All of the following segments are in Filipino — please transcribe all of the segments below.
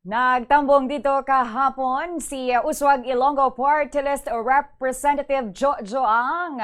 Nagtambong dito kahapon si Uswag Ilonggo Party List Representative Jojo Ang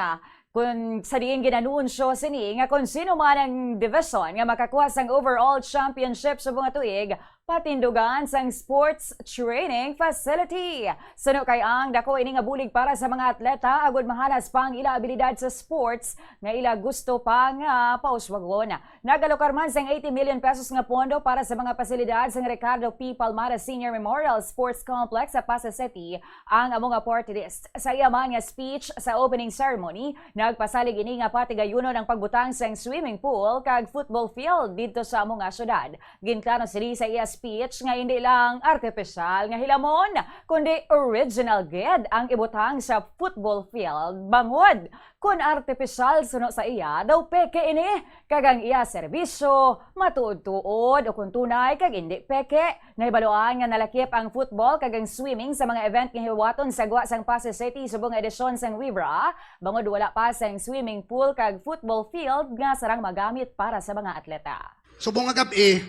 kung sa diin ginanunsyo sini nga kung sino man ang division nga makakuha sang overall championship sa mga tuig patindugan sang sports training facility. Suno kay ang dako ini nga bulig para sa mga atleta agud mahalas pang ila abilidad sa sports nga ila gusto pa nga pauswagon. Nagalokar man sang 80 million pesos nga pondo para sa mga pasilidad sang Ricardo P. Palmares Senior Memorial Sports Complex sa Pasay City ang among party list. Sa iya man nga speech sa opening ceremony, nagpasalig ini nga patigayunon ang pagbutang sang swimming pool kag football field dito sa among syudad. Ginklaro sini sa iya speech nga hindi lang artificial nga hilamon kundi original gid ang ibutang sa football field bangod kun artificial suno sa iya daw peke ini kagang iya serbisyo matuod-tuod o kung tunay kag hindi peke. Nahibaluan nga nalakip ang football kagang swimming sa mga event nga hiwaton sa Gwa sang Pasay City subong edisyon sang Wibra bangod wala pa sang swimming pool kag football field nga sarang magamit para sa mga atleta. Subong nga gabi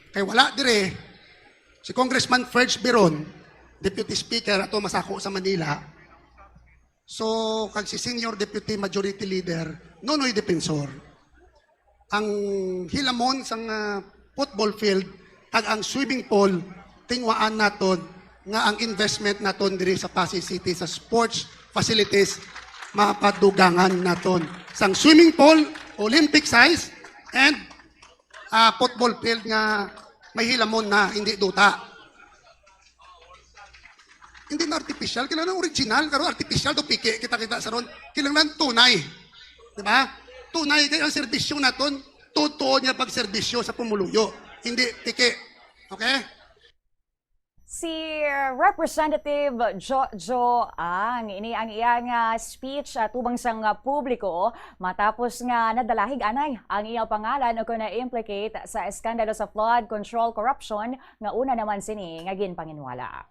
kay wala dire si Congressman Ferge Biron, Deputy Speaker ato masako sa Manila. So kag si Senior Deputy Majority Leader Nonoy Defensor. Ang hilamon sang football field kag ang swimming pool tingwaan naton nga ang investment naton diri sa Pasay City sa sports facilities mapadugangan naton. Sang swimming pool Olympic size and football field nga may hilamon na hindi duta. Hindi na artificial, kailangan original, karo artificial do pike kita sa ron. Kailangan tunay. Di ba? Tunay kay ang serbisyo naton, totoo niya pag serbisyo sa pumuluyo, hindi pike. Okay? Si Representative Jojo Ang ini ang iyang speech tubang sang publiko matapos nga nadalahig anay ang iyang pangalan o kung na-implicate sa eskandalo sa flood control corruption nga una naman sini nga ginpanginwala.